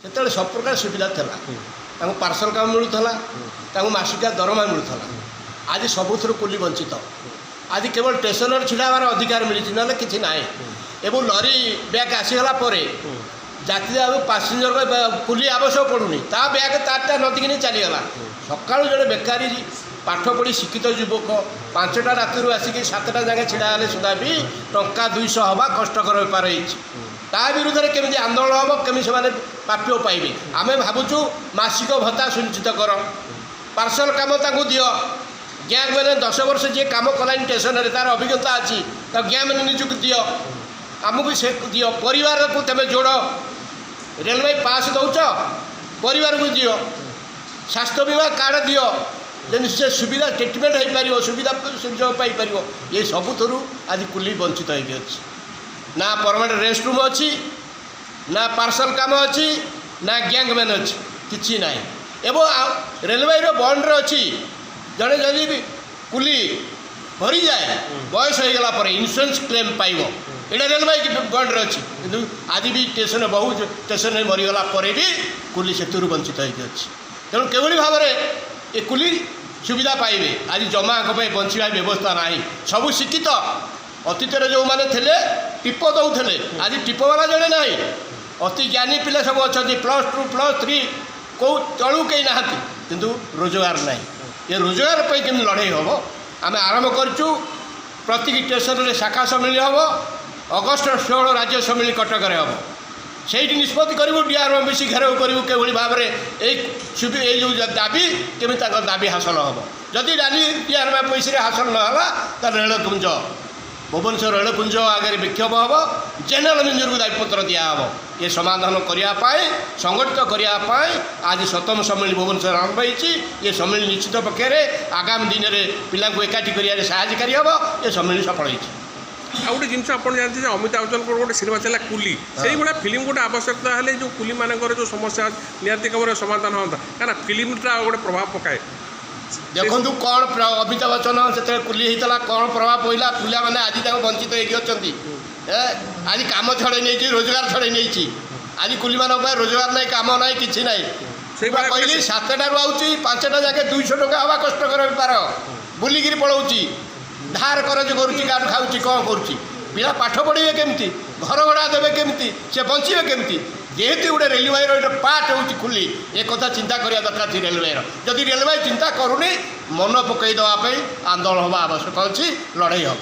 ସେତେବେଳେ ସବୁ ପ୍ରକାର ସୁବିଧା ଥିଲା ତାଙ୍କୁ ପାର୍ସଲ କାମ ମିଳୁଥିଲା ତାଙ୍କୁ ମାସିକା ଦରମା ମିଳୁଥିଲା ଆଜି ସବୁଥିରୁ କୁଲି ବଞ୍ଚିତ ଆଜି କେବଳ ଷ୍ଟେସନରେ ଛିଡ଼ା ହେବାର ଅଧିକାର ମିଳିଛି ନହେଲେ କିଛି ନାହିଁ ଏବଂ ଲରି ବ୍ୟାଗ୍ ଆସିଗଲା ପରେ ଯାତ୍ରୀ ଆଉ ପାସେଞ୍ଜର କୁଲି ଆବଶ୍ୟକ ପଡ଼ୁନି ତା ବ୍ୟାଗ୍ ତାରଟା ନଦୀକି ଚାଲିଗଲା ସକାଳୁ ଜଣେ ବେକାରୀ ପାଠ ପଢ଼ି ଶିକ୍ଷିତ ଯୁବକ 5ଟା ରାତିରୁ ଆସିକି 7ଟା ଯାକେ ଛିଡ଼ା ହେଲେ ସୁଦ୍ଧା ବି ଟଙ୍କା 200 ହେବା କଷ୍ଟକର ବେପାର ହେଇଛି ତା ବିରୁଦ୍ଧରେ କେମିତି ଆନ୍ଦୋଳନ ହେବ କେମିତି ସେମାନେ ପ୍ରାପ୍ୟ ପାଇବେ ଆମେ ଭାବୁଛୁ ମାସିକ ଭତ୍ତା ସୁନିଶ୍ଚିତ କର ପାର୍ସଲ କାମ ତାଙ୍କୁ ଦିଅ ଗ୍ୟାଙ୍ଗ ମାନେ 10 ବର୍ଷ ଯିଏ କାମ କଲାନି ଷ୍ଟେସନରେ ତାର ଅଭିଜ୍ଞତା ଅଛି ତାକୁ ଗ୍ୟାଙ୍ଗ ମାନେ ନିଯୁକ୍ତି ଦିଅ ଆମକୁ ସେ ଦିଅ ପରିବାରକୁ ତମେ ଯୋଡ଼ ରେଲୱେ ପାସ୍ ଦେଉଛ ପରିବାରକୁ ଦିଅ ସ୍ୱାସ୍ଥ୍ୟ ବୀମା କାର୍ଡ଼ ଦିଅ ଯେମିତି ସେ ସୁବିଧା ଟ୍ରିଟମେଣ୍ଟ ହୋଇପାରିବ ସୁବିଧା ସୁଯୋଗ ପାଇପାରିବ ଏ ସବୁଥିରୁ ଆଜି କୁଲି ବଞ୍ଚିତ ହୋଇକି ଅଛି ନା ପରମାନେଣ୍ଟ ରେଷ୍ଟ ରୁମ୍ ଅଛି ନା ପାର୍ସଲ କାମ ଅଛି ନା ଗ୍ୟାଙ୍ଗ ମ୍ୟାନ୍ ଅଛି କିଛି ନାହିଁ ଏବଂ ରେଲୱେର ବଣ୍ଡରେ ଅଛି ଜଣେ ଯଦି ବି କୁଲି ମରିଯାଏ ବୟସ ହୋଇଗଲା ପରେ ଇନ୍ସୁରାନ୍ସ କ୍ଲେମ୍ ପାଇବ ଏଇଟା ରେଲୱେ ବଣ୍ଡରେ ଅଛି କିନ୍ତୁ ଆଜି ବି ଷ୍ଟେସନ ବହୁ ଷ୍ଟେସନରେ ମରିଗଲା ପରେ ବି କୁଲି ସେଥିରୁ ବଞ୍ଚିତ ହୋଇକି ଅଛି ତେଣୁ କିଭଳି ଭାବରେ ଏ କୁଲି ସୁବିଧା ପାଇବେ ଆଜି ଜମାଙ୍କ ପାଇଁ ବଞ୍ଚିବା ବ୍ୟବସ୍ଥା ନାହିଁ ସବୁ ଶିକ୍ଷିତ ଅତୀତରେ ଯେଉଁମାନେ ଥିଲେ ଟିପ ଦେଉଥିଲେ ଆଜି ଟିପବାଲା ଜଣେ ନାହିଁ ଅତି ଜ୍ଞାନୀ ପିଲା ସବୁ ଅଛନ୍ତି +2 +3 କେଉଁ ତଳୁ କେହି ନାହାନ୍ତି କିନ୍ତୁ ରୋଜଗାର ନାହିଁ ଏ ରୋଜଗାର ପାଇଁ କେମିତି ଲଢ଼େଇ ହେବ ଆମେ ଆରମ୍ଭ କରିଛୁ ପ୍ରତିଟି ଷ୍ଟେସନରେ ଶାଖା ସମ୍ମିଳନୀ ହେବ ଅଗଷ୍ଟ 16 ରାଜ୍ୟ ସମ୍ମିଳନୀ କଟକରେ ହେବ ସେଇଠି ନିଷ୍ପତ୍ତି କରିବୁ DRMBC ଘେରାଉ କରିବୁ କିଭଳି ଭାବରେ ଏଇ ଯେଉଁ ଦାବି କେମିତି ତାଙ୍କ ଦାବି ହାସଲ ହେବ ଯଦି DRMBCରେ ହାସଲ ନହେଲା ତାହେଲେ ରେଳପୁଞ୍ଜ ଭୁବନେଶ୍ୱର ରେଳପୁଞ୍ଜ ଆଗରେ ବିକ୍ଷୋଭ ହେବ ଜେନେରାଲ ମ୍ୟାନେଜରକୁ ଦାୟୀପତ୍ର ଦିଆହେବ ଏ ସମାଧାନ କରିବା ପାଇଁ ସଂଗଠିତ କରିବା ପାଇଁ ଆଜି 7ମ ସମ୍ମିଳନୀ ଭୁବନେଶ୍ୱର ଆରମ୍ଭ ହୋଇଛି ଏ ସମ୍ମିଳନୀ ନିଶ୍ଚିତ ପକ୍ଷରେ ଆଗାମୀ ଦିନରେ ପିଲାଙ୍କୁ ଏକାଠି କରିବାରେ ସାହାଯ୍ୟକାରୀ ହେବ ଏ ସମ୍ମିଳନୀ ସଫଳ ହୋଇଛି ଆଉ ଗୋଟେ ଜିନିଷ ଆପଣ ଜାଣିଛନ୍ତି ଯେ ଅମିତାଭ ବଚ୍ଚନଙ୍କର ଗୋଟେ ସିନେମା ଥିଲା କୁଲି ସେଇଭଳିଆ ଫିଲ୍ମ ଗୋଟେ ଆବଶ୍ୟକତା ହେଲେ ଯେଉଁ କୁଲି ମାନଙ୍କର ଯେଉଁ ସମସ୍ୟା ନିହାତି ଭାବରେ ସମାଧାନ ହୁଅନ୍ତା କାରଣ ଫିଲ୍ମଟା ଗୋଟେ ପ୍ରଭାବ ପକାଏ ଦେଖନ୍ତୁ କ'ଣ ଅମିତାଭ ବଚ୍ଚନ ସେତେବେଳେ କୁଲି ହେଇଥିଲା କ'ଣ ପ୍ରଭାବ ପଡ଼ିଲା ପିଲାମାନେ ଆଜି ତାଙ୍କୁ ବଞ୍ଚିତ ହେଇକି ଅଛନ୍ତି ଆଜି କାମ ଛଡ଼େଇ ନେଇଛି ରୋଜଗାର ଛଡ଼େଇ ନେଇଛି ଆଜି କୁଲିମାନଙ୍କ ପାଇଁ ରୋଜଗାର ନାହିଁ କାମ ନାହିଁ କିଛି ନାହିଁ ସେଇଭଳିଆ କହିଲି 7ଟାରୁ ଆଉଛି 5ଟା ଯାକେ 200 ଟଙ୍କା ହେବା କଷ୍ଟକର ବେପାର ବୁଲିକିରି ପଳାଉଛି ଧାର କରଜ କରୁଛି କାଠୁ ଖାଉଛି କ'ଣ କରୁଛି ପିଲା ପାଠ ପଢ଼ିବେ କେମିତି ଘର ଭଡ଼ା ଦେବେ କେମିତି ସେ ବଞ୍ଚିବେ କେମିତି ଯେହେତୁ ଗୋଟେ ରେଲୱେର ଗୋଟେ ପାର୍ଟ ହେଉଛି କୁଲି ଏ କଥା ଚିନ୍ତା କରିବା ଦରକାର ଅଛି ରେଲୱେର ଯଦି ରେଲୱେ ଚିନ୍ତା କରୁନି ମନ ପକାଇ ଦେବା ପାଇଁ ଆନ୍ଦୋଳନ ହେବା ଆବଶ୍ୟକ ଅଛି ଲଢ଼େଇ ହେବ